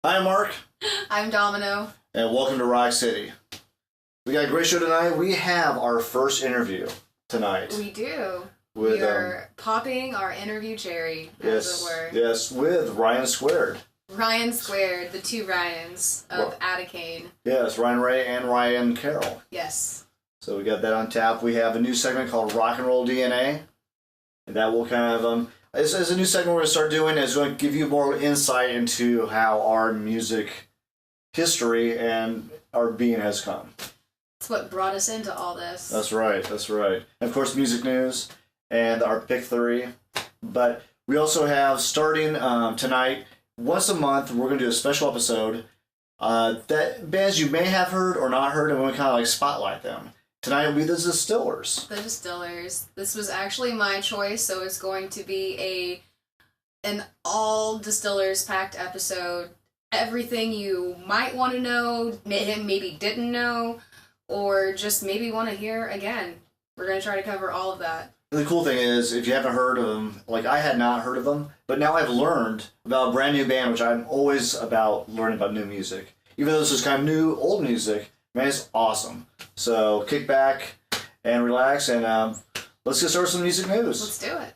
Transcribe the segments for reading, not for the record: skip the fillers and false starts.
Hi, Mark. I'm Domino. And welcome to Rock City. We got a great show tonight. We have our first interview tonight. We do. We are popping our interview cherry, as it were. Yes, with Ryan Squared. Ryan Squared, the two Ryans of ADAKAIN. Yes, Ryan Ray and Ryan Carroll. Yes. So we got that on tap. We have a new segment called Rock and Roll DNA. And that will kind of, it's a new segment we're going to start doing. It's going to give you more insight into how our music history and our being has come. That's what brought us into all this. That's right. And of course, music news and our pick 3. But we also have, starting tonight, once a month, we're going to do a special episode that bands you may have heard or not heard, and we're going to kind of like spotlight them. Tonight will be the Distillers. The Distillers. This was actually my choice, so it's going to be an all Distillers packed episode. Everything you might want to know, maybe didn't know, or just maybe want to hear again. We're going to try to cover all of that. And the cool thing is, if you haven't heard of them, like I had not heard of them, but now I've learned about a brand new band, which I'm always about learning about new music. Even though this is kind of new, old music, man, it's awesome. So kick back and relax, and let's get started with some music news. Let's do it.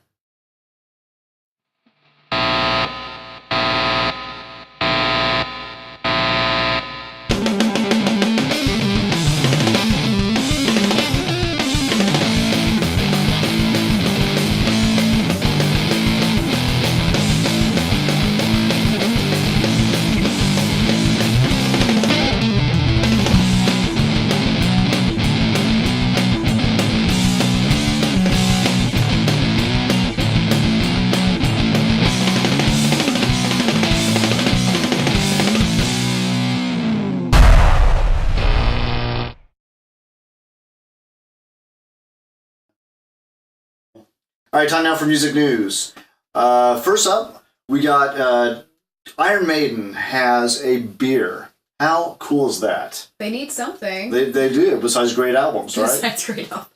All right, time now for music news. First up, we got Iron Maiden has a beer. How cool is that? They need something. They do, besides great albums, right? Besides great albums.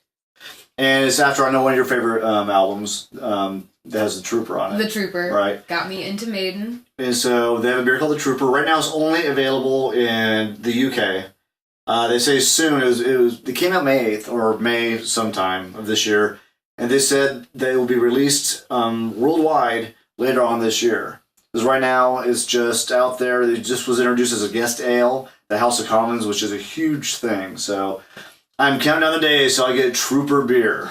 And it's after, I know, one of your favorite albums that has the Trooper on it. The Trooper. Right. Got me into Maiden. And so they have a beer called the Trooper. Right now it's only available in the UK. They say soon, it came out May 8th, or May sometime of this year. And they said they will be released worldwide later on this year. Because right now it's just out there. It just was introduced as a guest ale, the House of Commons, which is a huge thing. So I'm counting down the days so I get Trooper beer.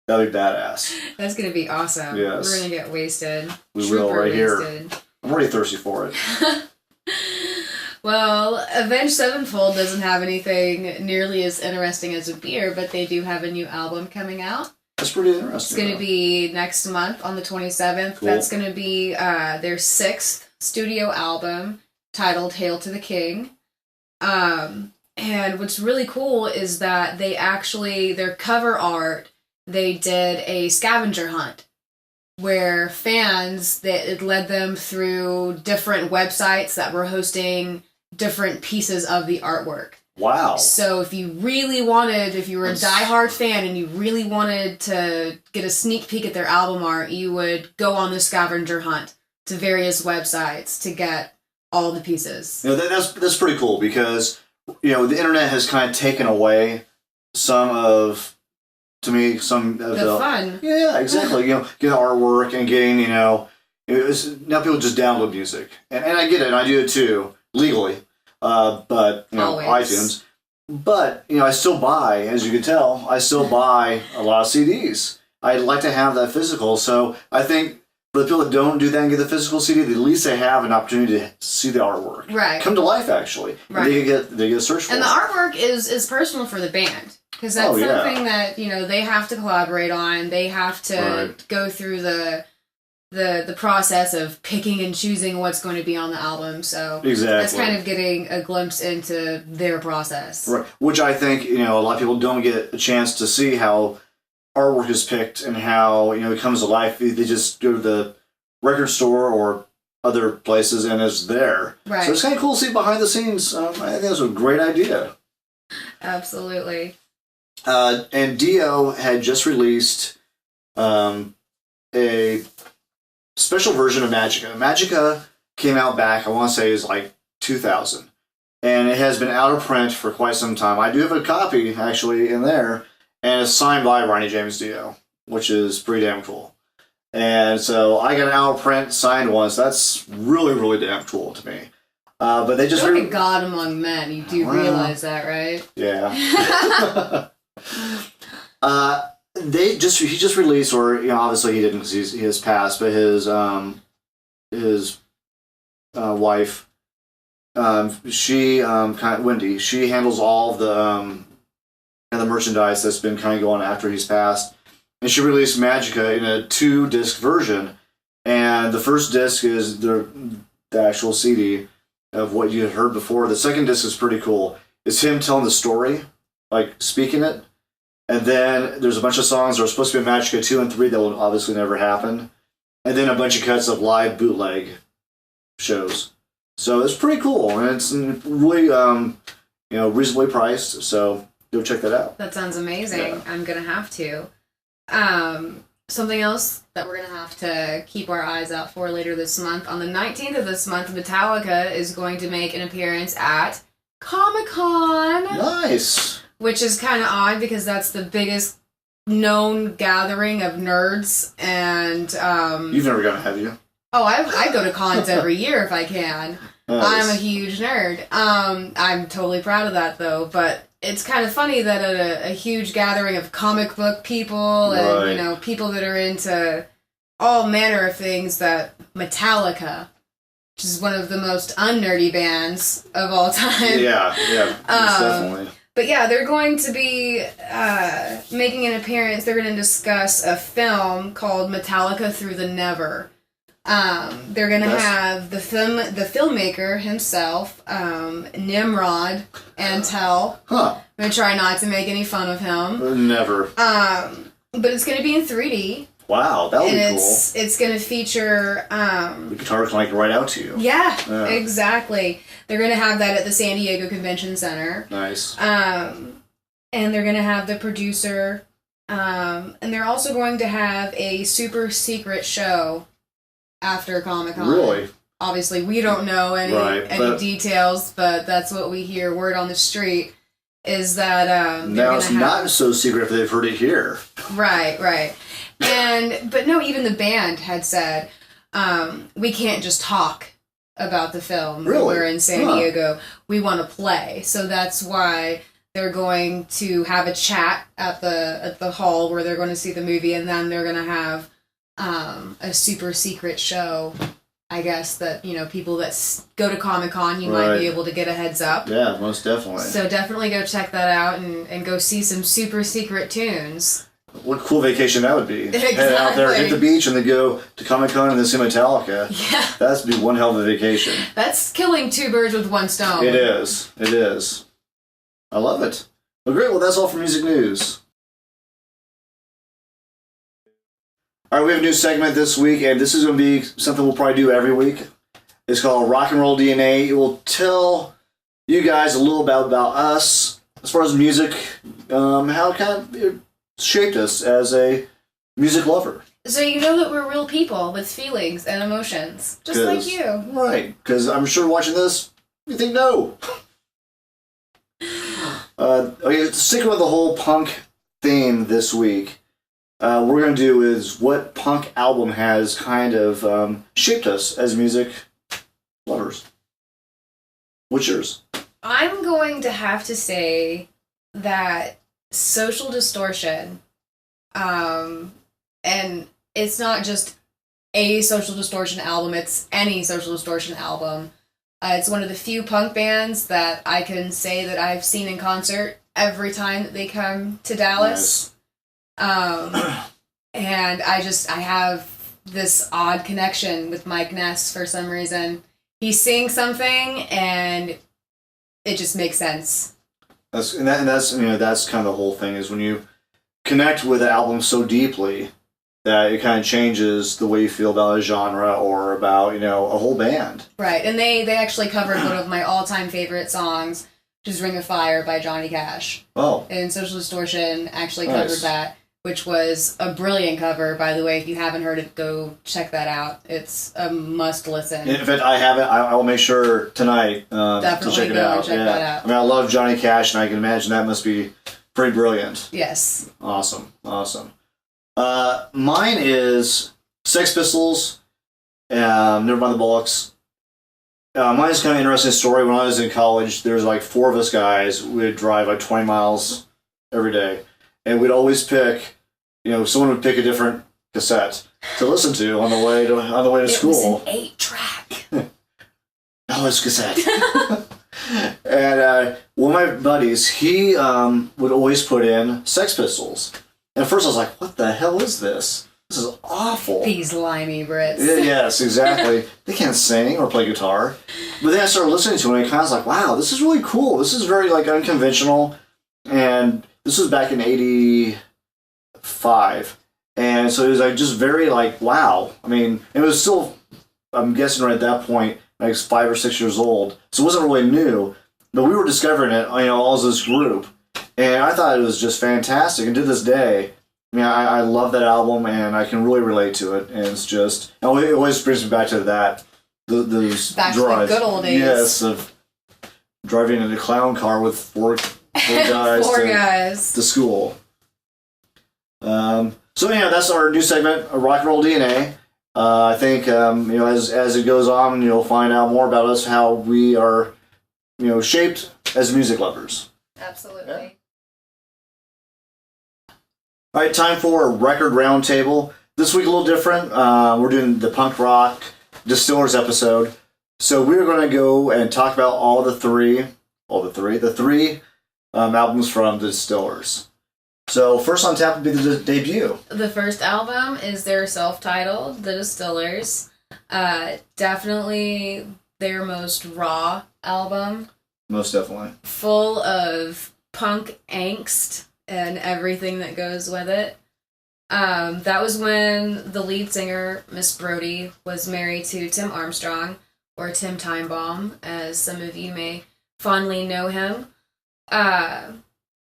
That'll be badass. That's going to be awesome. Yes. We're going to get wasted. We will right wasted. here. I'm already thirsty for it. Well, Avenged Sevenfold doesn't have anything nearly as interesting as a beer, but they do have a new album coming out. That's pretty interesting. It's going to be next month on the 27th. Cool. That's going to be their 6th studio album titled Hail to the King. And what's really cool is that their cover art, they did a scavenger hunt where it led them through different websites that were hosting different pieces of the artwork. Wow. So if you were a diehard fan and you really wanted to get a sneak peek at their album art, you would go on the scavenger hunt to various websites to get all the pieces. That's pretty cool because, the internet has kind of taken away some of the fun. Yeah, exactly. Getting artwork and getting, now people just download music. And I get it, and I do it too, legally. But iTunes. But I still buy, as you can tell, a lot of CDs. I'd like to have that physical. So I think for the people that don't do that and get the physical CD, at least they have an opportunity to see the artwork. Right. Come to life, actually. Right. They get a search for it. And the artwork is personal for the band. Because that's something that, they have to collaborate on. They have to go through the process of picking and choosing what's going to be on the album. So exactly. That's kind of getting a glimpse into their process. Right. Which I think, a lot of people don't get a chance to see how artwork is picked and how, it comes to life. They just go to the record store or other places and it's there. Right. So it's kind of cool to see behind the scenes. I think that's a great idea. Absolutely. And Dio had just released a special version of Magica. Magica came out back, I want to say it was like 2000. And it has been out of print for quite some time. I do have a copy, actually, in there, and it's signed by Ronnie James Dio, which is pretty damn cool. And so I got an out of print signed one, so that's really, really damn cool to me. But they just... You're like a god among men. You do realize that, right? Yeah. He just released, or obviously he didn't because he has passed, but his wife, she Wendy, she handles all of the merchandise that's been kind of going after he's passed, and she released Magica in a 2-disc version, and the first disc is the actual CD of what you had heard before. The second disc is pretty cool. It's him telling the story, like speaking it. And then there's a bunch of songs that are supposed to be Magica 2 and 3 that will obviously never happen. And then a bunch of cuts of live bootleg shows. So it's pretty cool. And it's really, reasonably priced. So go check that out. That sounds amazing. Yeah. I'm going to have to. Something else that we're going to have to keep our eyes out for later this month. On the 19th of this month, Metallica is going to make an appearance at Comic-Con. Nice. Which is kind of odd because that's the biggest known gathering of nerds. And you've never gone, have you? Oh, I go to cons every year if I can. Nice. I'm a huge nerd. I'm totally proud of that, though. But it's kind of funny that at a huge gathering of comic book people and people that are into all manner of things, that Metallica, which is one of the most unnerdy bands of all time. Yeah, definitely. But yeah, they're going to be making an appearance. They're going to discuss a film called Metallica Through the Never. They're going to have the filmmaker himself, Nimrod Antel. Huh. I'm going to try not to make any fun of him. Never. But it's going to be in 3D. Wow, that would be cool. It's going to feature... the guitar can right out to you. Yeah, exactly. They're going to have that at the San Diego Convention Center. Nice. And they're going to have the producer... and they're also going to have a super secret show after Comic-Con. Really? Obviously, we don't know any details, but that's what we hear. Word on the street is that... now it's not so secret if they've heard it here. Right. But no, even the band had said, we can't just talk about the film. Really? We're in San Diego. We want to play. So that's why they're going to have a chat at the hall where they're going to see the movie, and then they're going to have a super secret show, I guess, that, people that go to Comic-Con, you might be able to get a heads up. Yeah, most definitely. So definitely go check that out and go see some super secret tunes. What a cool vacation that would be. Exactly. Head out there, hit the beach, and then go to Comic-Con and then see Metallica. Yeah. That'd be one hell of a vacation. That's killing 2 birds with 1 stone. It is. I love it. Well, great. Well, that's all for music news. All right, we have a new segment this week, and this is going to be something we'll probably do every week. It's called Rock and Roll DNA. It will tell you guys a little about us as far as music, how it kind of shaped us as a music lover. So you know that we're real people with feelings and emotions, just like you. Right, because I'm sure watching this, you think no. Okay, sticking with the whole punk theme this week, what we're going to do is what punk album has kind of shaped us as music lovers. What's yours? I'm going to have to say that Social Distortion, and it's not just a Social Distortion album, it's any Social Distortion album. It's one of the few punk bands that I can say that I've seen in concert every time that they come to Dallas. Nice. And I have this odd connection with Mike Ness for some reason. He sings something and it just makes sense. That's kind of the whole thing, is when you connect with an album so deeply that it kind of changes the way you feel about a genre or about, a whole band. Right, and they actually covered one of my all-time favorite songs, which is Ring of Fire by Johnny Cash. Oh. And Social Distortion actually covered that. which was a brilliant cover, by the way. If you haven't heard it, go check that out. It's a must listen. In fact, I haven't. I will make sure tonight to check it out. Check that out. I mean, I love Johnny Cash, and I can imagine that must be pretty brilliant. Yes. Awesome. Mine is Sex Pistols, Never Mind the Bollocks. Mine's kind of an interesting story. When I was in college, there was like 4 of us guys. We'd drive like 20 miles every day. And we'd always pick, someone would pick a different cassette to listen to on the way to school. It was an 8-track. No, it's cassette. And one of my buddies, he would always put in Sex Pistols. And at first I was like, what the hell is this? This is awful. These limey Brits. Yes, exactly. They can't sing or play guitar. But then I started listening to it, and I kind of was like, wow, this is really cool. This is very, like, unconventional. And this was back in 85. And so it was, like, just very, like, wow. I mean, it was still, I'm guessing right at that point, like 5 or 6 years old. So it wasn't really new. But we were discovering it, all as this group. And I thought it was just fantastic. And to this day, I mean, I love that album, and I can really relate to it. And it's just, it always brings me back to that. Those back drives. to the good old days. Yes, of driving in a clown car with four guys to school. So yeah, that's our new segment, Rock and Roll DNA. I think as it goes on, you'll find out more about us, how we are, shaped as music lovers. Absolutely. Yeah. All right, time for a record roundtable. This week a little different. We're doing the punk rock Distillers episode. So we're going to go and talk about the three albums from the Distillers. So first on tap would be the debut. The first album is their self-titled, The Distillers. Definitely their most raw album. Most definitely. Full of punk angst and everything that goes with it. That was when the lead singer, Miss Brody, was married to Tim Armstrong, or Tim Timebomb, as some of you may fondly know him.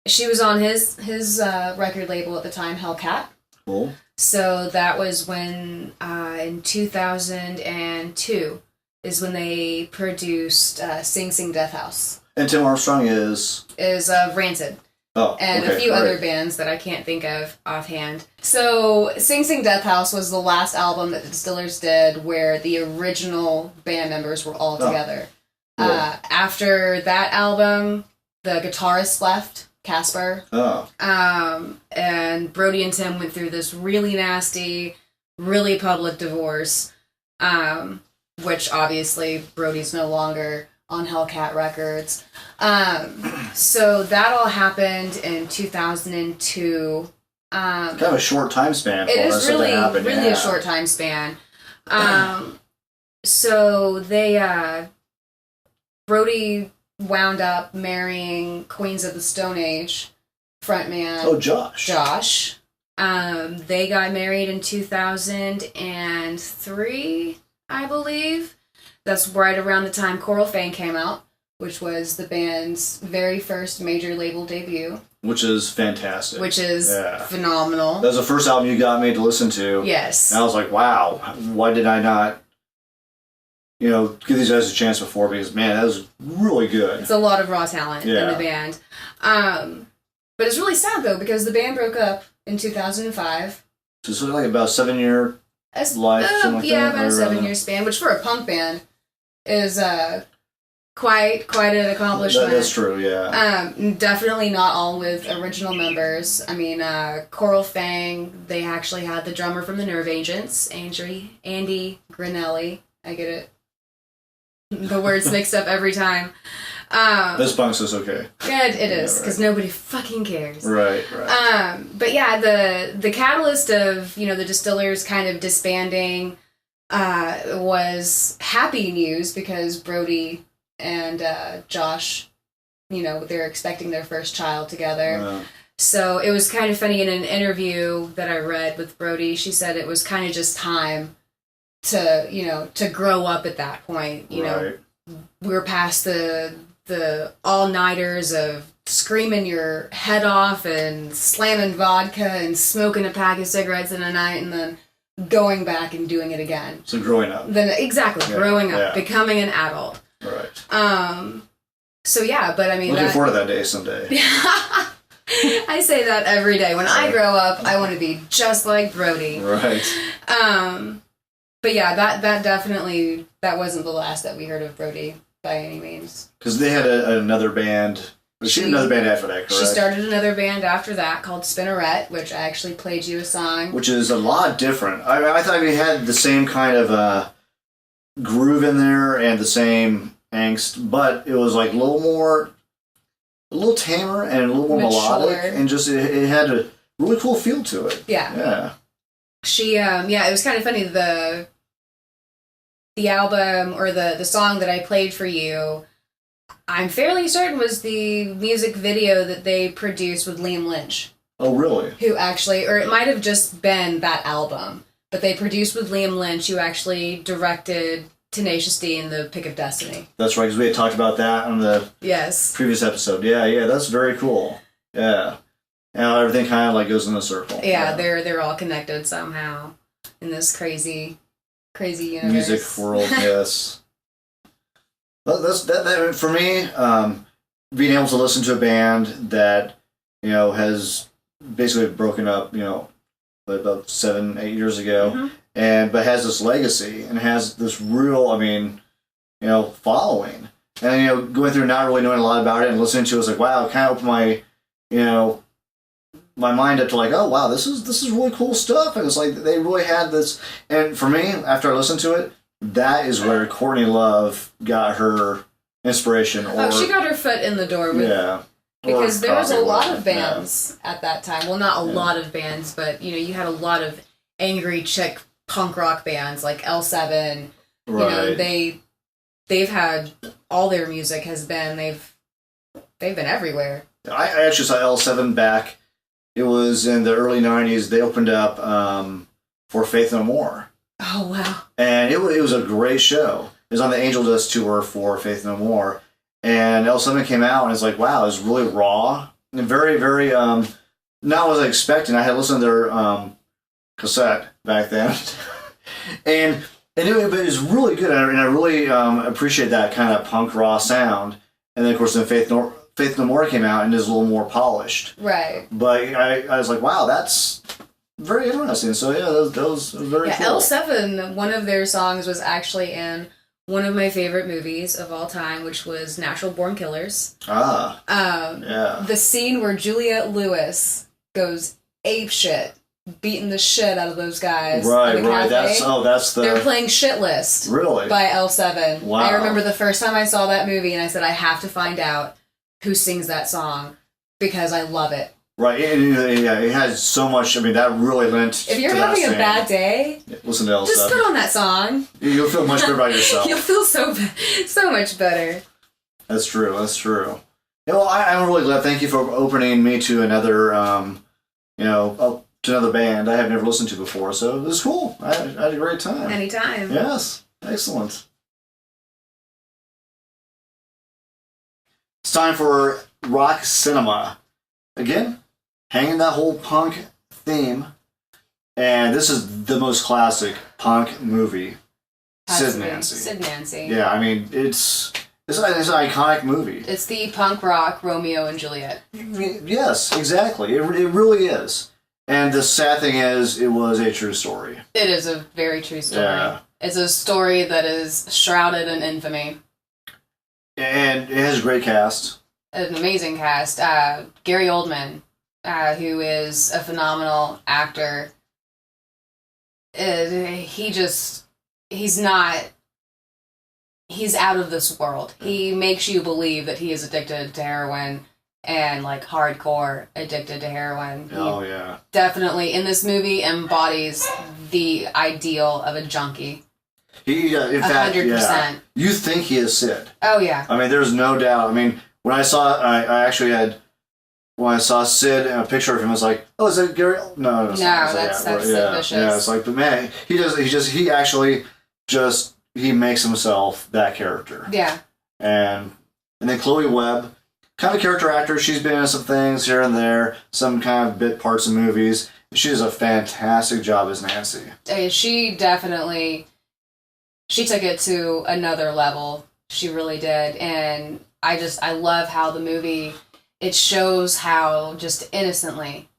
She was on his record label at the time, Hellcat. Cool. So that was when, in 2002, is when they produced Sing Sing Death House. And Tim Armstrong is Rancid. Oh, and okay, a few right. other bands that I can't think of offhand. So, Sing Sing Death House was the last album that the Distillers did where the original band members were all together. Cool. After that album, the guitarist left, Casper. Oh. And Brody and Tim went through this really nasty, really public divorce, which obviously Brody's no longer on Hellcat Records. So that all happened in 2002. Kind of a short time span. It is really a short time span. So they, Brody wound up marrying Queens of the Stone Age frontman. Oh, Josh. They got married in 2003, I believe. That's right around the time Coral Fang came out, which was the band's very first major label debut. Which is fantastic. Which is phenomenal. That was the first album you got me to listen to. Yes. And I was like, wow, why did I not, give these guys a chance before? Because, man, that was really good. It's a lot of raw talent in the band. But it's really sad, though, because the band broke up in 2005. So it's like about a 7-year life, something like that? Yeah, about a 7-year span, which for a punk band is quite an accomplishment. That's true, yeah. Definitely not all with original members. I mean, Coral Fang, they actually had the drummer from the Nerve Agents, Andy Granelli. I get it. The words mixed up every time. This punk's is okay. Yeah, it is, because nobody fucking cares. Right. But yeah, the catalyst of, the Distillers kind of disbanding was happy news, because Brody and Josh, they're expecting their first child together. So it was kind of funny, in an interview that I read with Brody, she said it was kind of just time to grow up at that point. We were past the the all-nighters of screaming your head off and slamming vodka and smoking a pack of cigarettes in a night and then going back and doing it again. So growing up. Then exactly, Yeah, growing up, yeah. becoming an adult. Right. So yeah, but I mean, Looking forward to that day someday. I say that every day. When I grow up, I want to be just like Brody. Right. But yeah, that definitely, that wasn't the last that we heard of Brody by any means. Because they had another band. She had another band after that, correct? She started another band after that called Spinneret, which I actually played you a song. Which is a lot different. I thought we had the same kind of groove in there and the same angst, but it was like a little tamer and a little more melodic, and just it had a really cool feel to it. Yeah. Yeah. She it was kind of funny, the album or the song that I played for you, I'm fairly certain was the music video that they produced with Liam Lynch. Oh, really? Who actually, or it might have just been that album, but they produced with Liam Lynch, who actually directed Tenacious D and The Pick of Destiny. That's right, because we had talked about that on the previous episode. Yeah, that's very cool. Yeah. And everything kind of like goes in a circle. Yeah, they're all connected somehow in this crazy universe. Music world, yes. That for me, being able to listen to a band that, has basically broken up, about 7-8 years ago, but has this legacy and has this real, following. And, going through not really knowing a lot about it and listening to it was like, wow, it kind of opened my, my mind up to like, oh wow, this is really cool stuff. And it's like they really had this. And for me, after I listened to it, that is where Courtney Love got her inspiration. She got her foot in the door with because there was a lot of bands at that time. Well, not a lot of bands, but you had a lot of angry chick punk rock bands like L7. Right. They've had all their music has been they've been everywhere. I actually saw L7 back. It was in the early 90s. They opened up for Faith No More. Oh, wow. And it was a great show. It was on the Angel Dust tour for Faith No More. And L7 came out, and it's like, wow, it was really raw. And very, very, not what I was expecting. I had listened to their cassette back then. and but it was really good. And I really appreciate that kind of punk raw sound. And then, of course, then Faith No More came out and is a little more polished. Right. But I was like, wow, that's very interesting. So, yeah, that was very cool. L7, one of their songs was actually in one of my favorite movies of all time, which was Natural Born Killers. The scene where Juliette Lewis goes apeshit, beating the shit out of those guys. Right. That's the... They're playing Shit List. Really? By L7. Wow. I remember the first time I saw that movie, and I said, I have to find out who sings that song, because I love it. Right, it has so much, that really lent to that. If you're having a bad day, listen to L7. Just put on that song. You'll feel much better about yourself. You'll feel so much better. That's true. Yeah, well, I'm really glad. Thank you for opening me to another, to another band I have never listened to before. So it was cool. I had a great time. Anytime. Yes, excellent. It's time for Rock Cinema. Again, hanging that whole punk theme. And this is the most classic punk movie. Sid Nancy. Yeah, it's an iconic movie. It's the punk rock Romeo and Juliet. Yes, exactly. It really is. And the sad thing is, it was a true story. It is a very true story. Yeah. It's a story that is shrouded in infamy. And it has a great cast. An amazing cast. Gary Oldman, who is a phenomenal actor. He's out of this world. He makes you believe that he is addicted to heroin and hardcore addicted to heroin. Oh, yeah. Definitely in this movie embodies the ideal of a junkie. He, in fact, 100%. Yeah, you think he is Sid. Oh, yeah. There's no doubt. When I saw Sid and a picture of him, I was like, oh, is that Gary? No, that's Sid Vicious. Yeah, it's like, but man, he makes himself that character. Yeah. And And then Chloe Webb, kind of character actor. She's been in some things here and there, some kind of bit parts in movies. She does a fantastic job as Nancy. She definitely, she took it to another level. She really did. And I love how the movie, it shows how just innocently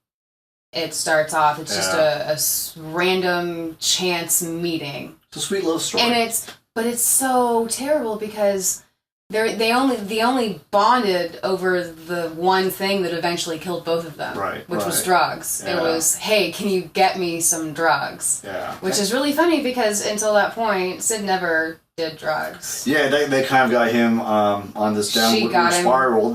it starts off. It's just a random chance meeting. It's a sweet love story. And but it's so terrible because they only bonded over the one thing that eventually killed both of them, which was drugs. Yeah. It was, hey, can you get me some drugs? Yeah. Which is really funny because until that point, Sid never did drugs. Yeah, they kind of got him on this downward spiral.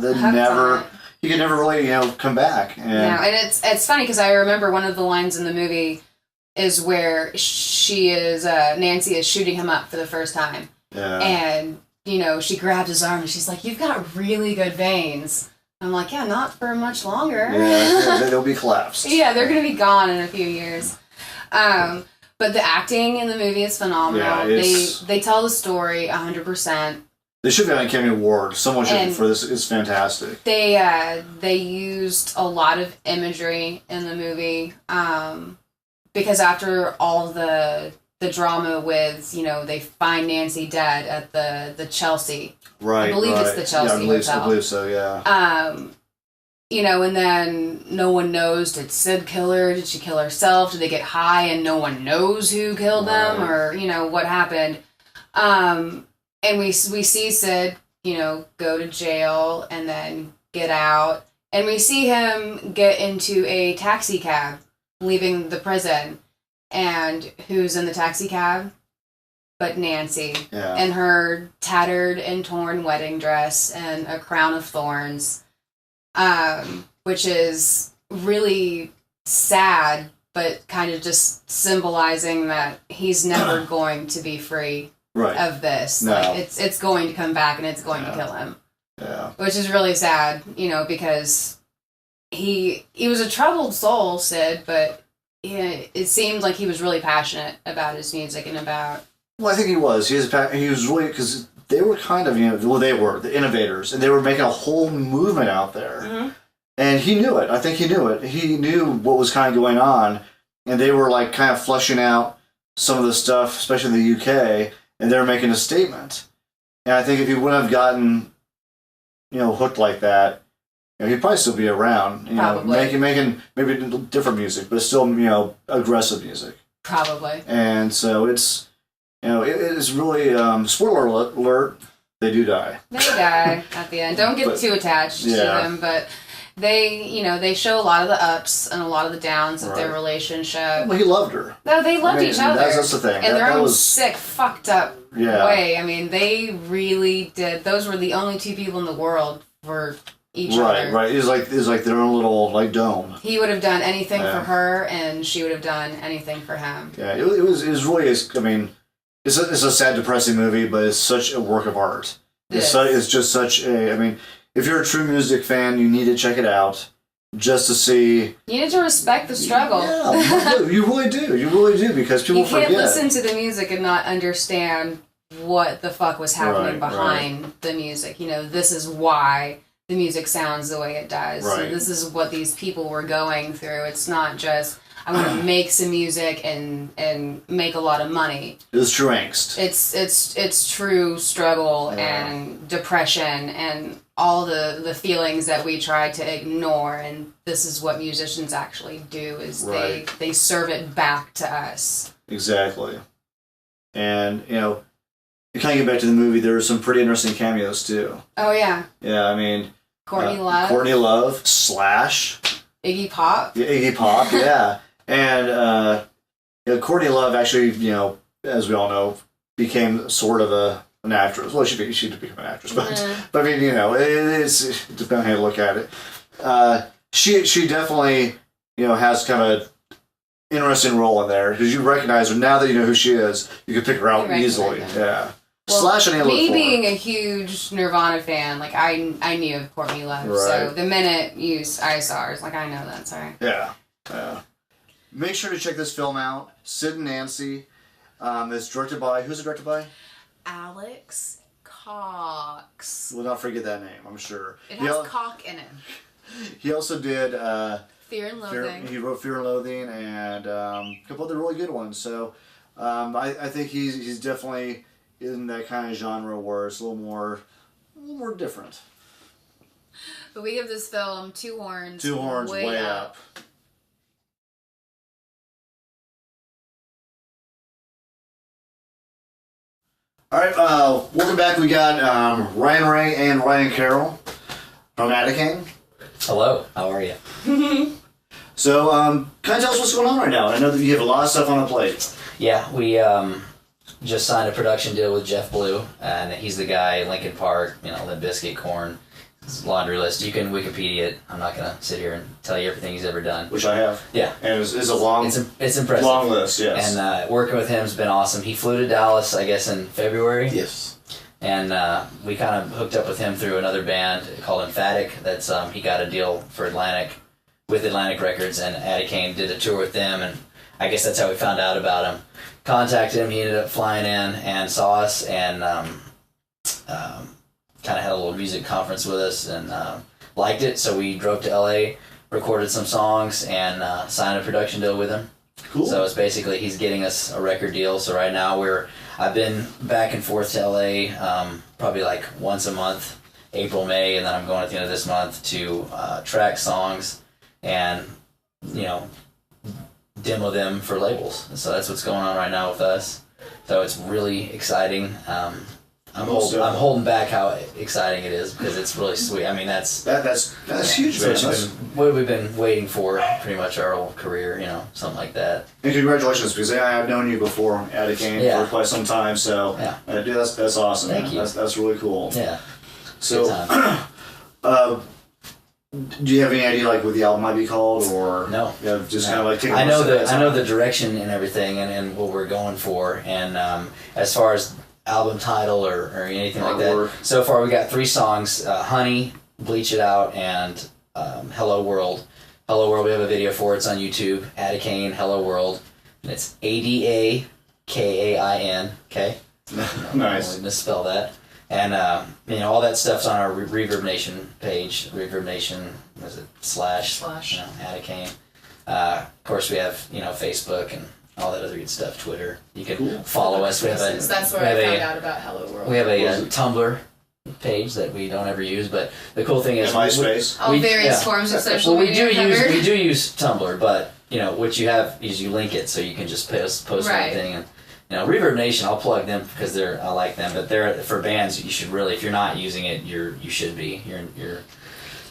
He could never really come back. And it's funny because I remember one of the lines in the movie is where Nancy is shooting him up for the first time. Yeah. And she grabs his arm and she's like, "You've got really good veins." I'm like, "Yeah, not for much longer." Yeah, they'll be collapsed. Yeah, they're going to be gone in a few years. But the acting in the movie is phenomenal. Yeah, they tell the story 100%. They should have gotten an Academy Award. Someone should for this. It's fantastic. They used a lot of imagery in the movie because after all the drama with, they find Nancy dead at the Chelsea. Right, I believe it's the Chelsea Hotel. I believe so, yeah. And then no one knows, did Sid kill her? Did she kill herself? Did they get high and no one knows who killed them? Or, what happened? And we see Sid, go to jail and then get out. And we see him get into a taxi cab leaving the prison. And who's in the taxi cab? But Nancy. Yeah. In her tattered and torn wedding dress and a crown of thorns. Which is really sad, but kind of just symbolizing that he's never going to be free of this. No. Like, it's going to come back and it's going to kill him. Yeah. Which is really sad, because he was a troubled soul, Sid, but it seemed like he was really passionate about his music and about... Well, I think he was. He was really... Because they were kind of, they were the innovators, and they were making a whole movement out there. Mm-hmm. And he knew it. I think he knew it. He knew what was kind of going on, and they were like kind of fleshing out some of the stuff, especially in the UK, and they were making a statement. And I think if he wouldn't have gotten, hooked like that, he'd probably still be around, making maybe different music, but still, aggressive music. Probably. And so it's, it is really, spoiler alert, they do die. They die at the end. Don't get too attached to them, but they show a lot of the ups and a lot of the downs of their relationship. Well, he loved her. No, they loved each other. That's the thing. In their own sick, fucked up way. I mean, they really did. Those were the only two people in the world for each other. Right. It was like their own little dome. He would have done anything for her, and she would have done anything for him. Yeah, it was really. I mean, it's a sad, depressing movie, but it's such a work of art. It's just such a. I mean, if you're a true music fan, you need to check it out just to see. You need to respect the struggle. Yeah, you really do. You really do, because people forget. You can't listen to the music and not understand what the fuck was happening behind the music. This is why the music sounds the way it does. Right. This is what these people were going through. It's not just, I want to make some music and make a lot of money. It's true angst. It's true struggle and depression and all the feelings that we try to ignore, and this is what musicians actually do, is they serve it back to us. Exactly. And, to kind of get back to the movie, there are some pretty interesting cameos, too. Oh, yeah. Yeah, I mean... Courtney Love. Courtney Love, Slash. Iggy Pop. Yeah, Iggy Pop, yeah. And Courtney Love actually, as we all know, became sort of an actress. Well, she did become an actress, but I mean, it depends on how you look at it. She definitely, has kind of interesting role in there, because you recognize her now that you know who she is. You can pick her out easily. Yeah. Well, Slash and me being a huge Nirvana fan, I knew of Courtney Love. Right. So the minute I saw her, I was like, I know that's her. Yeah. Make sure to check this film out. Sid and Nancy. It's directed by, who's it directed by? Alex Cox. We'll not forget that name, I'm sure. It has cock in it. He also did Fear and Loathing. He wrote Fear and Loathing and a couple other really good ones. So I think he's definitely in that kind of genre where it's a little more different. But we give this film 2 horns. 2 horns way up. All right, welcome back. We got Ryan Ray and Ryan Carroll from ADAKAIN. Hello, how are you? So, kind of tell us what's going on right now. I know that you have a lot of stuff on the plate. Yeah, we just signed a production deal with Jeff Blue, and he's the guy, Linkin Park, Limp Bizkit, Korn. It's a laundry list. You can Wikipedia it. I'm not going to sit here and tell you everything he's ever done. Which I have. Yeah. And it's a long... It's impressive. Long list, yes. And working with him has been awesome. He flew to Dallas, I guess, in February. Yes. And we kind of hooked up with him through another band called Emphatic. That's he got a deal for Atlantic Records, and ADAKAIN did a tour with them, and I guess that's how we found out about him. Contacted him, he ended up flying in and saw us, and kind of had a little music conference with us, and liked it, so we drove to LA, recorded some songs, and signed a production deal with him. Cool. So it's basically he's getting us a record deal. So right now I've been back and forth to LA probably like once a month, April, May, and then I'm going at the end of this month to track songs and demo them for labels. And so that's what's going on right now with us. So it's really exciting. I'm holding back how exciting it is because it's really sweet. I mean, that's huge, man. What we've been waiting for pretty much our whole career, something like that. And congratulations, because I've known you before, ADAKAIN, for quite some time. So dude, that's awesome. Thank you. That's really cool. Yeah. So, do you have any idea like what the album might be called, or no? Just kind of like taking. I know the direction and everything, and what we're going for, and as far as album title or anything like that. So far we got 3 songs, Honey, Bleach It Out, and Hello World. Hello World, we have a video for it. It's on YouTube. ADAKAIN, Hello World. And it's ADAKAIN, okay? Nice. I misspell that. And, all that stuff's on our Reverb Nation page. Reverb Nation, was it, slash ADAKAIN. Of course we have, Facebook and all that other good stuff, Twitter. You can follow us. That's where I found out about Hello World. We have a Tumblr page that we don't ever use, but the cool thing is MySpace. All various forms of social media. We do use Tumblr, but what you have is you link it so you can just post anything. And Reverb Nation, I'll plug them because I like them, but they're for bands. You should really, if you're not using it, you should be.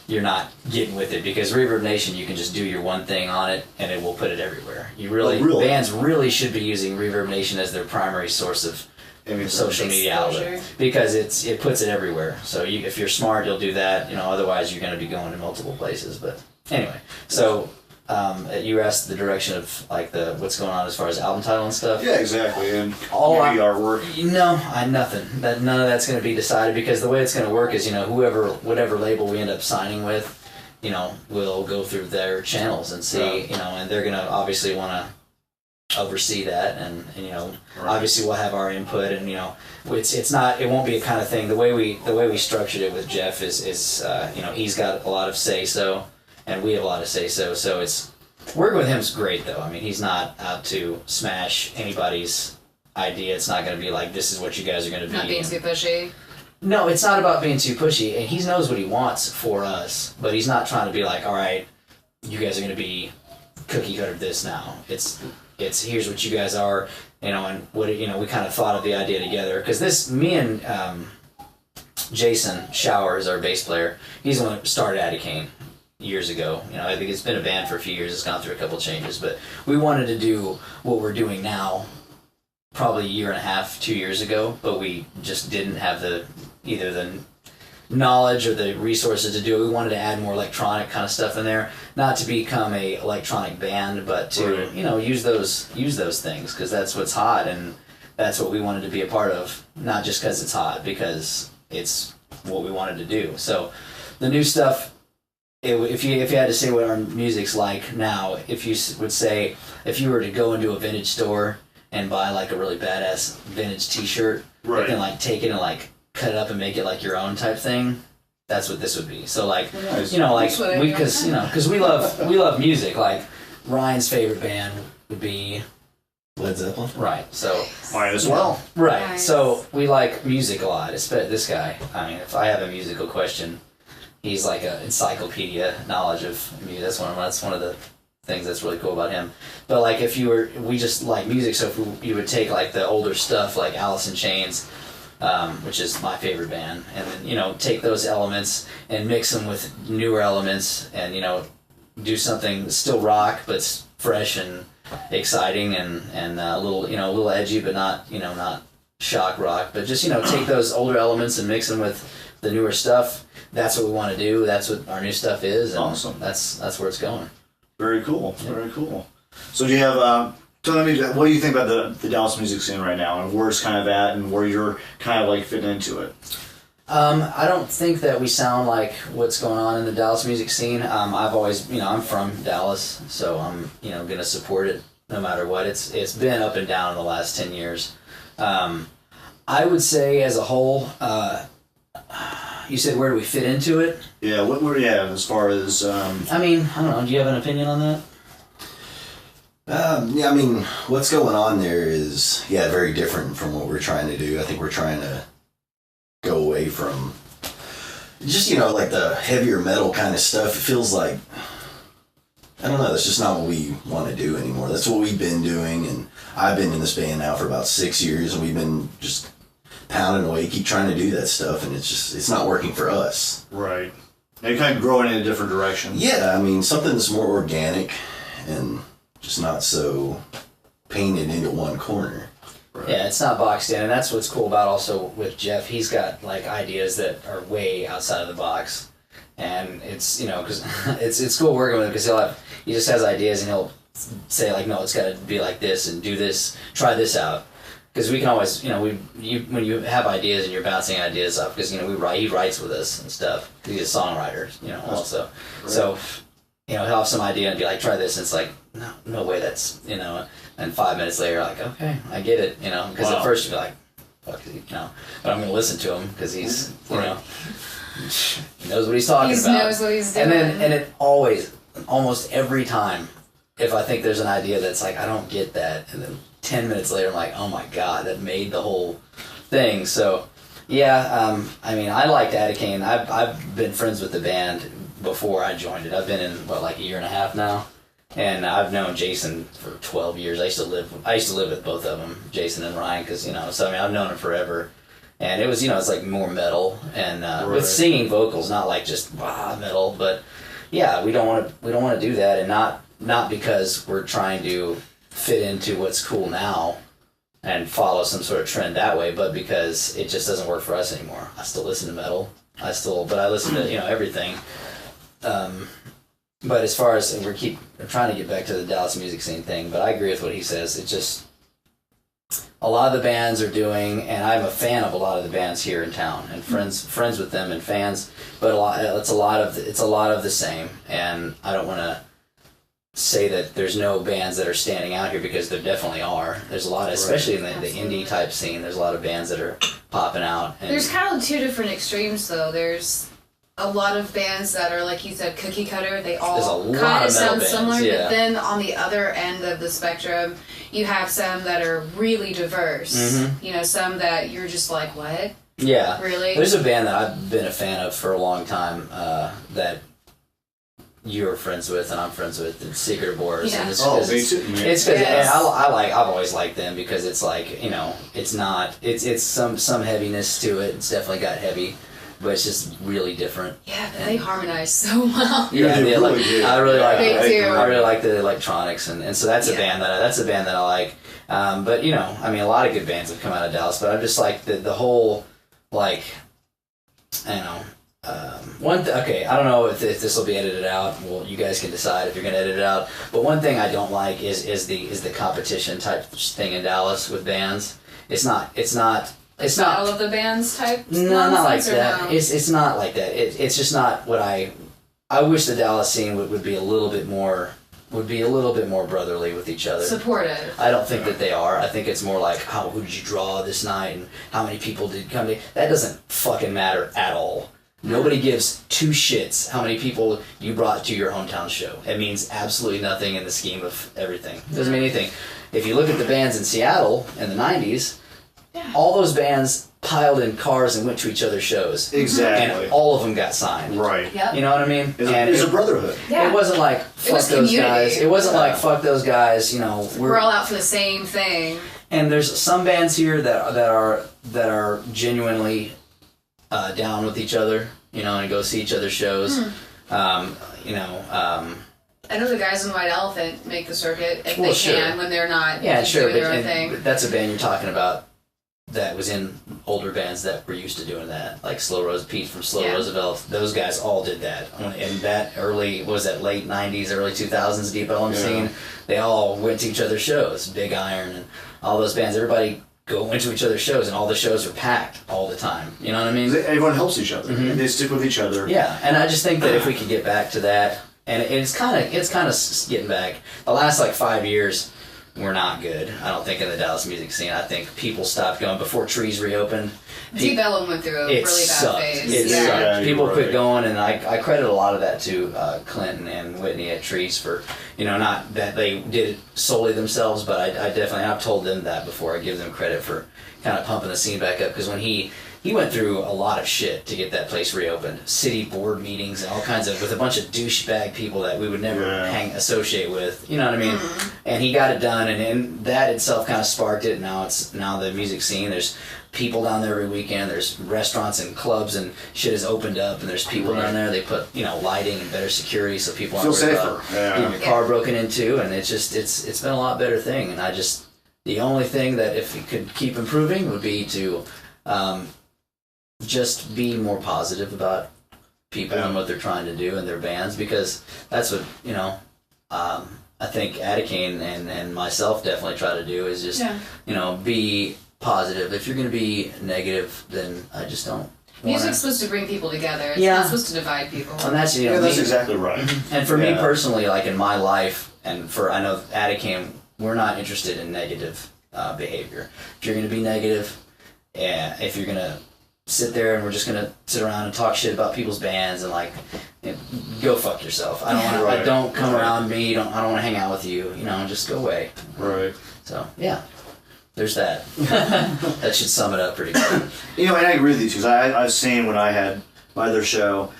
You're not getting with it, because Reverb Nation, you can just do your one thing on it and it will put it everywhere. Bands really should be using Reverb Nation as their primary source of social media outlet, because it puts it everywhere. So if you're smart, you'll do that. Otherwise you're going to be going to multiple places. But anyway, so you asked the direction of like what's going on as far as album title and stuff. Yeah, exactly. And maybe artwork. Nothing. None of that's going to be decided, because the way it's going to work is whatever label we end up signing with, we'll go through their channels and see, and they're going to obviously want to oversee that, and obviously we'll have our input, and it won't be a kind of thing. The way we structured it with Jeff is he's got a lot of say so, and we have a lot of say so. So it's working with him's great though. I mean, he's not out to smash anybody's idea. It's not going to be like, this is what you guys are going to be. Not being too pushy. No, it's not about being too pushy, and he knows what he wants for us, but he's not trying to be like, all right, you guys are going to be cookie cutter this now. It's here's what you guys are, and what we kind of thought of the idea together, because me and Jason Shower is our bass player. He's the one that started ADAKAIN years ago. I think it's been a band for a few years. It's gone through a couple changes, but we wanted to do what we're doing now probably a year and a half, 2 years ago, but we just didn't have either the knowledge or the resources to do it. We wanted to add more electronic kind of stuff in there, not to become a electronic band, but to use those things, because that's what's hot, and that's what we wanted to be a part of, not just because it's hot, because it's what we wanted to do. So the new stuff, if you had to say what our music's like now, if you would say, if you were to go into a vintage store and buy like a really badass vintage t-shirt, and like take it and like cut it up and make it like your own type thing, that's what this would be. So like, Nice. you know, like That's what I because we love music. Like Ryan's favorite band would be Led Zeppelin. right. So Might as well. right. Nice. So we like music a lot. Especially this guy. I mean, if I have a musical question, he's like an encyclopedia knowledge of music. That's one of the things that's really cool about him. But like if we just like music. So if you would take like the older stuff like Alice in Chains, which is my favorite band, and then take those elements and mix them with newer elements, and do something still rock but fresh and exciting and a little edgy, but not not shock rock, but just take those older elements and mix them with the newer stuff. That's what we want to do. That's what our new stuff is, and Awesome. That's where it's going. Very cool. Very cool. So do you have? Tell me, what do you think about the Dallas music scene right now, and where it's kind of at, and where you're kind of like fitting into it? I don't think that we sound like what's going on in the Dallas music scene. I've always, I'm from Dallas, so I'm, gonna support it no matter what. It's been up and down in the last 10 years. I would say as a whole, you said where do we fit into it? Yeah. As far as I mean, I don't know. Do you have an opinion on that? Yeah, I mean, what's going on there is, very different from what we're trying to do. I think we're trying to go away from just, like the heavier metal kind of stuff. It feels like, I don't know, that's just not what we want to do anymore. That's what we've been doing, and I've been in this band now for about 6 years, and we've been just pounding away, keep trying to do that stuff, and it's not working for us. right, and kind of growing in a different direction. Yeah, I mean, something that's more organic and just not so painted into one corner. Right. Yeah, it's not boxed in, and that's what's cool about also with Jeff. He's got like ideas that are way outside of the box, and it's because it's cool working with him because he just has ideas and he'll say like, no, it's got to be like this and do this, try this out. Because we can always, when you have ideas and you're bouncing ideas up, because he writes with us and stuff. He's a songwriter, also. Right. So, he'll have some idea and be like, try this, and it's like, no way, that's And 5 minutes later, like, okay, I get it, Because Wow. at first you'd be like, fuck, but I'm gonna listen to him because he's, Right. he knows what he's talking He about. knows what he's doing. And it always, almost every time, if I think there's an idea that's like, I don't get that, and then 10 minutes later, I'm like, oh my god, that made the whole thing. So, yeah, I liked ADAKAIN. I've been friends with the band before I joined it. I've been in, a year and a half now. And I've known Jason for 12 years. I used to live with both of them, Jason and Ryan, because, I've known him forever. And it was, it's like more metal and Right. with singing vocals, not like just metal, but yeah, we don't want to do that, and not because we're trying to fit into what's cool now and follow some sort of trend that way, but because it just doesn't work for us anymore. I still listen to metal. But I listen to everything. But as far as we're trying to get back to the Dallas music scene thing, but I agree with what he says. It just a lot of the bands are doing, and I'm a fan of a lot of the bands here in town, and friends with them and fans. But it's a lot of the same, and I don't want to say that there's no bands that are standing out here, because there definitely are. There's a lot, especially in the indie type scene. There's a lot of bands that are popping out. And There's kind of two different extremes, though. There's a lot of bands that are, like you said, cookie cutter. They There's a all lot kind of of metal sound bands, similar, yeah. but then on the other end of the spectrum, you have some that are really diverse. Mhm. Some that you're just like, what? yeah, Really? there's a band that I've been a fan of for a long time that you're friends with and I'm friends with, and Secret Aborers. Yeah. And it's Oh, because me too. It's because Yes. I've always liked them, because it's like, it's some heaviness to it. It's definitely got heavy, but it's just really different. Yeah, but they harmonize so well. Yeah, they really do. I really like They it. do. I really like the electronics, and so that's a Yeah. band that I like. But a lot of good bands have come out of Dallas, but I'm just like the whole, like, I don't know. Okay, I don't know if this will be edited out. Well, you guys can decide if you're gonna edit it out. But one thing I don't like is the competition type thing in Dallas with bands. It's not All of the bands type. no, not like nonsense, or that. no? It's not like that. It's just not what I wish the Dallas scene would be a little bit more would be a little bit more brotherly with each other. Supportive. I don't think that they are. I think it's more like, who did you draw this night and how many people did come to. That doesn't fucking matter at all. Nobody gives two shits how many people you brought to your hometown show. It means absolutely nothing in the scheme of everything. It doesn't mean anything. If you look at the bands in Seattle in the 90s, all those bands piled in cars and went to each other's shows. Exactly. And all of them got signed. Right. Yep. You know what I mean? It's a brotherhood. Yeah. It wasn't like, fuck was those community. guys. It wasn't like, fuck those guys, you know. We're all out for the same thing. And there's some bands here that are genuinely down with each other, you know, and go see each other's shows. I know the guys in White Elephant make the circuit if Well, they sure. can when they're not sure, doing their own thing. but that's a band you're talking about that was in older bands that were used to doing that, like Pete from Slow Roosevelt. Those guys all did that in that early, what was that, late 90s, early 2000s Deep Ellum scene. They all went to each other's shows, Big Iron and all those bands. Everybody went to each other's shows, and all the shows were packed all the time. You know what I mean? Everyone helps each other. They stick with each other. Yeah, and I just think that if we could get back to that, and it's kind of getting back. The last like 5 years were not good. I don't think in the Dallas music scene. I think people stopped going before Trees reopened. Deep Ellum went through a really sucked. bad phase. It Yeah. sucked. Yeah, People you're quit right. going, and I credit a lot of that to Clinton and Whitney at Trees for, you know, not that they did it solely themselves, but I definitely, I've told them that before. I give them credit for kind of pumping the scene back up, because when he went through a lot of shit to get that place reopened. City board meetings and all kinds of, with a bunch of douchebag people that we would never associate with. You know what I mean? And he got it done, and that itself kind of sparked it. Now the music scene, there's people down there every weekend. There's restaurants and clubs and shit is opened up, and there's people down there. They put, you know, lighting and better security so people aren't Feel worried safer. about Yeah. getting your car broken into. And it's been a lot better thing. And the only thing that if it could keep improving would be to just be more positive about people and what they're trying to do in their bands, because that's what, you know, I think ADAKAIN and myself definitely try to do is just, you know, be positive. If you're going to be negative, then I just don't. Music's supposed to bring people together. It's Yeah. not supposed to divide people. And that's, you know, That's me- exactly right. And for me personally, like in my life, and I know ADAKAIN, we're not interested in negative behavior. If you're going to be negative, if you're going to sit there and we're just going to sit around and talk shit about people's bands and like, you know, go fuck yourself. I don't come around me. I don't want to hang out with you. You know, just go away. Right. So yeah, there's that. That should sum it up pretty good. You know, and I agree with you, because I've seen when I had my other show,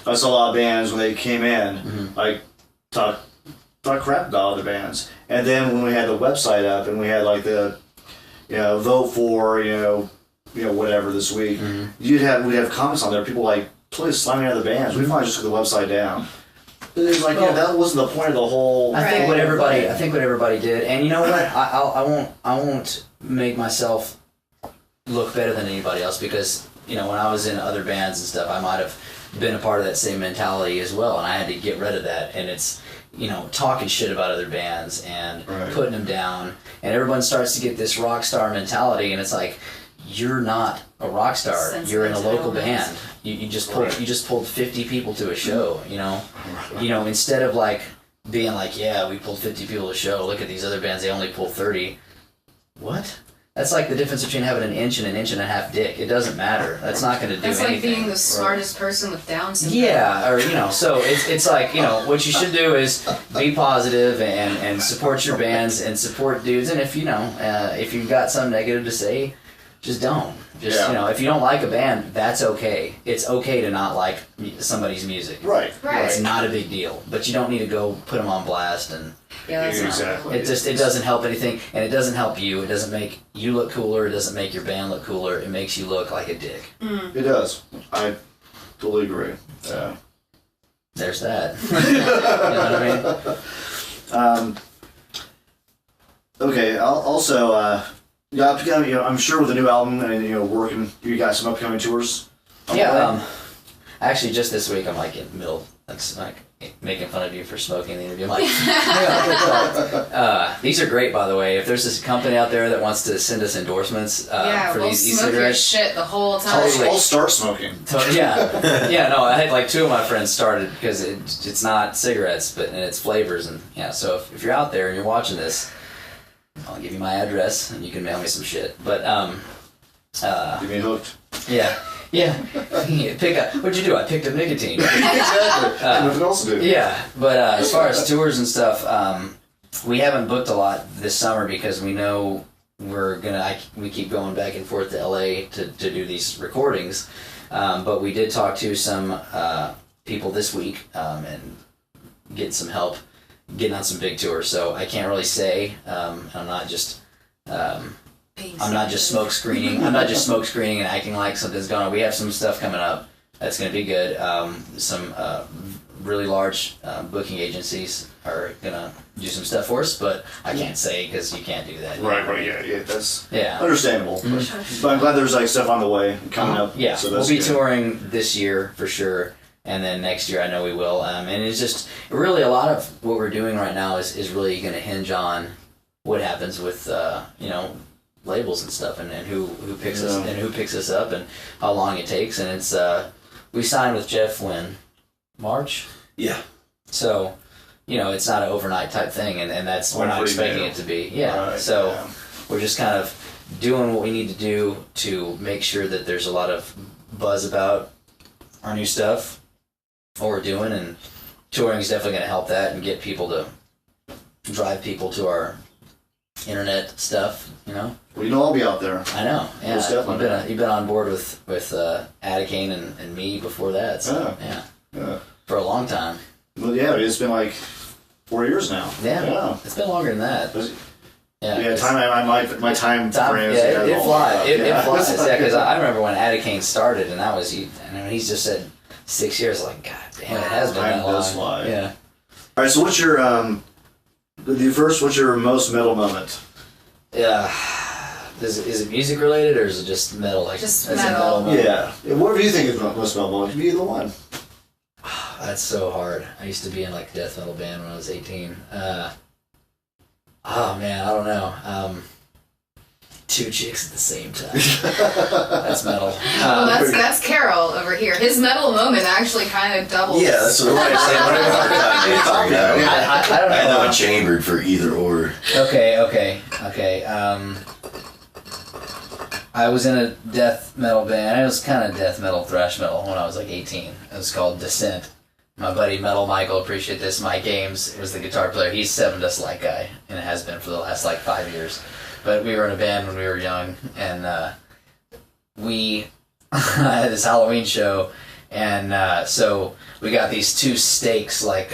I saw a lot of bands when they came in, like talk crap about other bands, and then when we had the website up and we had like the, you know, vote for, you know whatever this week, we'd have comments on there. People like totally slamming other bands. We finally just took the website down. It's like, that wasn't the point of the whole. I think what everybody did, and you know what? I won't make myself look better than anybody else, because, you know, when I was in other bands and stuff, I might have been a part of that same mentality as well, and I had to get rid of that. And it's, you know, talking shit about other bands and putting them down, and everyone starts to get this rock star mentality, and it's like, you're not a rock star. You're in a local band. You just pulled 50 people to a show. You know, instead of like being like, yeah, we pulled 50 people to a show. Look at these other bands; they only pulled 30. What? That's like the difference between having an inch and a half dick. It doesn't matter. That's not going to do anything. That's like being the smartest person with Down syndrome. Yeah, or, you know, so it's like, you know, what you should do is be positive and support your bands and support dudes. And if, you know, if you've got some negative to say, just don't. You know, if you don't like a band, that's okay. It's okay to not like somebody's music. Right. It's not a big deal. But you don't need to go put them on blast, and that's exactly. it doesn't help anything, and it doesn't help you. It doesn't make you look cooler. It doesn't make your band look cooler. It makes you look like a dick. It does. I totally agree. Yeah. There's that. You know what I mean? Okay. Also, I'm sure with the new album and, you know, working, you got some upcoming tours. Yeah. Actually, just this week, I'm like in the middle. That's like making fun of you for smoking in the interview. I'm like, these are great, by the way. If there's this company out there that wants to send us endorsements for we'll these smoke your e-cigarettes, shit the whole time. I'll start smoking. No, I had like 2 of my friends started because it's not cigarettes, and it's flavors, and so if you're out there and you're watching this, I'll give you my address and you can mail me some shit. But Give me hooked. Yeah. What'd you do? I picked up nicotine. Exactly. Nothing else to do. Yeah, but as far as tours and stuff, we haven't booked a lot this summer because we know we keep going back and forth to LA to do these recordings. But we did talk to some people this week and get some help getting on some big tours. So I can't really say. I'm not just smoke screening. I'm not just smoke screening and acting like something's going on. We have some stuff coming up that's going to be good. Some really large booking agencies are going to do some stuff for us, but I can't say because you can't do that. Right, yeah, that's Yeah. understandable. But I'm glad there's like stuff on the way coming up. Yeah, so we'll that's be good. touring this year for sure, and then next year I know we will. And it's just really a lot of what we're doing right now is really going to hinge on what happens with labels and stuff, and who picks us and who picks us up, and how long it takes. And it's we signed with Jeff when March. Yeah. So, it's not an overnight type thing, and that's we're not expecting it to be. Yeah. Right, So we're just kind of doing what we need to do to make sure that there's a lot of buzz about our new stuff, what we're doing, and touring is definitely going to help that and get people to drive people to our internet stuff. Well, I'll be out there. I know. Yeah. Most definitely. Oh, You've been on board with ADAKAIN and me before that. So Yeah. for a long time. Well, yeah, it's been like 4 years now. Yeah. It's been longer than that. Yeah, my time frame is it flies. It flies. Yeah. Because I remember when ADAKAIN started, and that was he's just said 6 years. Like, God damn, it has been Time that long. does fly. Yeah. All right, so what's your what's your most metal moment? Yeah. Is it music related or is it just metal? Like Just as a metal. moment? Yeah. Whatever you think is the most metal moment, be the one. That's so hard. I used to be in like a death metal band when I was 18. Oh man, I don't know. 2 chicks at the same time. That's metal. Well, that's Carol over here. His metal moment actually kind of doubles. Yeah, that's what I'm saying. What a hard time answering that one. I don't know. I know I'm chambered for either or. Okay. I was in a death metal band. It was kind of death metal, thrash metal when I was like 18. It was called Descent. My buddy Metal Michael, appreciate this. Mike Games was the guitar player. He's Seven Dust Light guy, and it has been for the last like 5 years. But we were in a band when we were young, and we had this Halloween show, and so we got these 2 stakes, like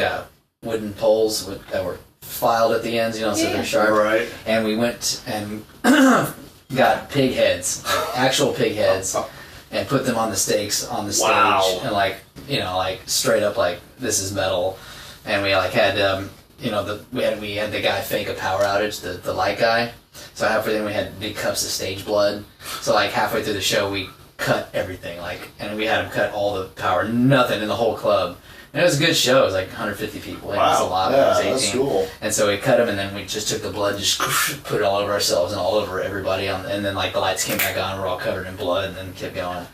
wooden poles that were filed at the ends, so they're sharp. Right. And we went and got pig heads, like actual pig heads, and put them on the stakes on the stage, Wow. and like straight up like this is metal, and we like had we had the guy fake a power outage, the light guy. So halfway in we had big cups of stage blood. So like halfway through the show we cut everything, and we had him cut all the power, nothing in the whole club. And it was a good show. It was like 150 people. It was a lot. Yeah, I was 18. that's cool. And so we cut them, and then we just took the blood, just put it all over ourselves and all over everybody. And then like the lights came back on, we're all covered in blood, and then kept going.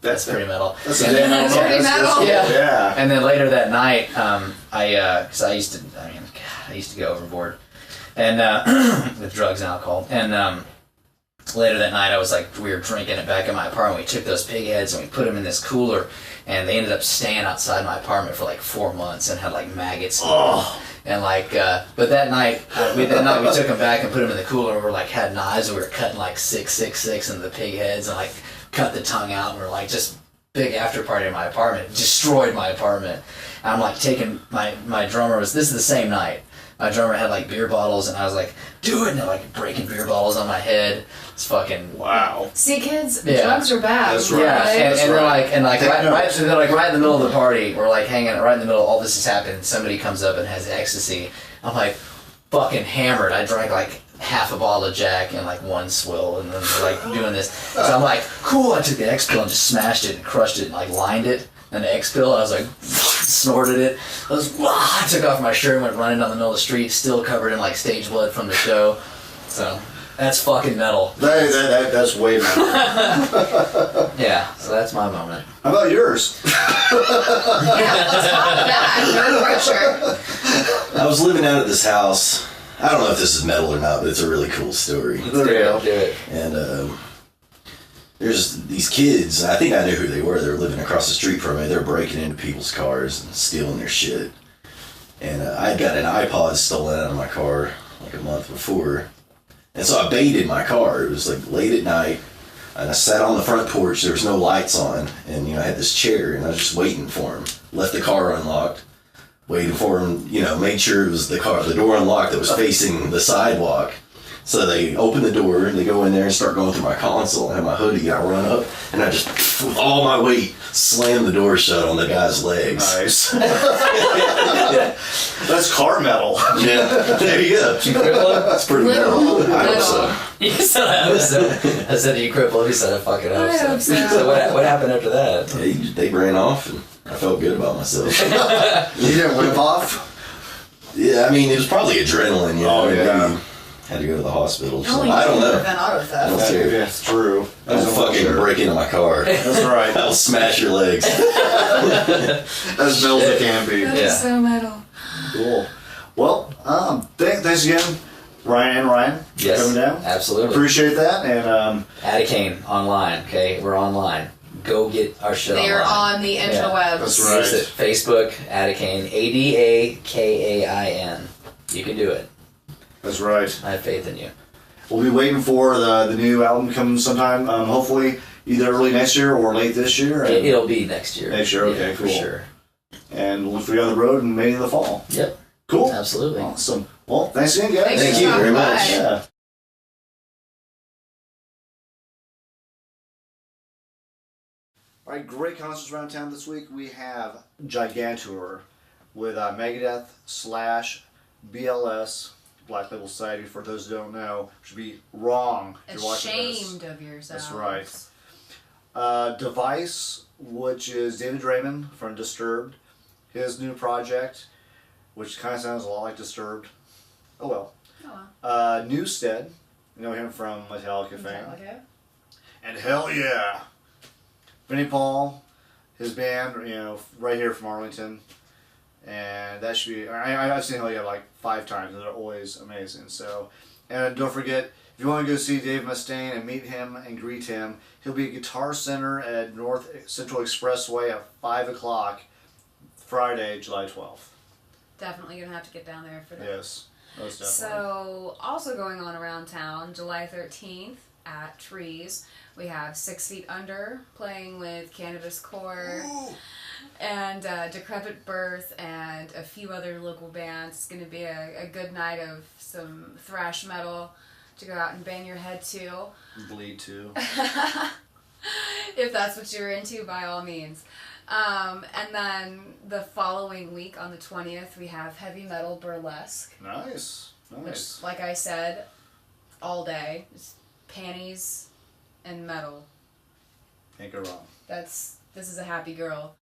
That's pretty metal. That's a damn metal. Pretty metal. Yeah. And then later that night, because I used to go overboard, and with drugs and alcohol. And later that night, we were drinking it back in my apartment. We took those pig heads and we put them in this cooler, and they ended up staying outside my apartment for like 4 months and had like maggots. Oh. And but that night, we took them back and put them in the cooler, and we had knives, and we were cutting like 666 into the pig heads, and like cut the tongue out, and we were like just big after party in my apartment, destroyed my apartment. And I'm like taking my drummer this is the same night. My drummer had like beer bottles, and I was like, do it, and they're like breaking beer bottles on my head. It's fucking wow. See, kids, Yeah. drugs are bad. That's right. yeah, and That's they're right. right in the middle of the party. We're like hanging right in the middle. All this has happened. Somebody comes up and has ecstasy. I'm like fucking hammered. I drank like half a bottle of Jack and like 1 swill, and then we're like doing this. So I'm like, cool. I took the X pill and just smashed it and crushed it and like lined it an X pill. I was like, snorted it. I took off my shirt and went running down the middle of the street, still covered in like stage blood from the show. So that's fucking metal. That's way better. Yeah, so that's my moment. How about yours? Yeah, let's talk about that. No pressure. I was living out at this house. I don't know if this is metal or not, but it's a really cool story. There you go. Do it. And there's these kids, and I think I knew who they were. They were living across the street from me. They were breaking into people's cars and stealing their shit. And I had got an iPod stolen out of my car like a month before. And so I baited my car. It was like late at night. And I sat on the front porch. There was no lights on. And, I had this chair, and I was just waiting for him. Left the car unlocked. Waiting for him, made sure it was the door unlocked that was facing the sidewalk. So they open the door, and they go in there and start going through my console. I have my hoodie, I run up, and I just, with all my weight, slam the door shut on the guy's legs. Nice. That's car metal. Yeah, there you go. That's pretty Literal metal. I hope so. metal. You said I said you crippled. He said I fucking hope I so. hope so. So what happened after that? They ran off, and I felt good about myself. You didn't whip off? Yeah, I mean, it was probably adrenaline, Oh, yeah. Maybe had to go to the hospital. You So only I don't need to know. prevent auto I theft. don't care. That's true. Don't fucking break into my car. That's right. I'll smash your legs. As metal as it can be. That Yeah. is so metal. Cool. Well, thanks again, Ryan and Ryan, for Yes, coming down. absolutely. Appreciate that. And ADAKAIN online. Okay, we're online. Go get our shit They are online. on the Yeah. interwebs. That's right. Visit Facebook, ADAKAIN, ADAKAIN. You can do it. that's right. I have faith in you. We'll be waiting for the new album coming sometime. Hopefully either early next year or late this year. And, It'll be next year. Next year, okay, for cool. sure. and look for you on the road and maybe in the fall. Yep, Cool. absolutely. Awesome. Well, thanks again, guys. Thanks Thank for you stopping very by. much. Yeah. All right, great concerts around town this week. We have Gigantour with Megadeth / BLS, Black Label Society. For those who don't know, should be wrong if you're watching this. Ashamed of yourself. That's right. Device, which is David Draymond from Disturbed, his new project, which kind of sounds a lot like Disturbed. Oh well. Oh, well. Newstead, you know him from Metallica fame. Metallica. And hell yeah, Vinnie Paul, his band, right here from Arlington, and that should be. I've seen hell yeah like 5 times, and they're always amazing. So, and don't forget, if you want to go see Dave Mustaine and meet him and greet him, he'll be at Guitar Center at North Central Expressway at 5 o'clock, Friday, July 12th. Definitely gonna have to get down there for that. Yes, most definitely. So, also going on around town, July 13th at Trees, we have 6 Feet Under playing with Cannabis Core and Decrepit Birth and a few other local bands. It's going to be a good night of some thrash metal to go out and bang your head to. Bleed too. If that's what you're into, by all means. And then the following week on the 20th, we have Heavy Metal Burlesque. Nice. Which, like I said, all day. Just panties and metal. Can't go wrong. This is a happy girl.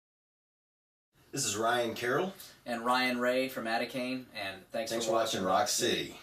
This is Ryan Carroll. And Ryan Ray from ADAKAIN, and thanks Thanks for for watching Rock City.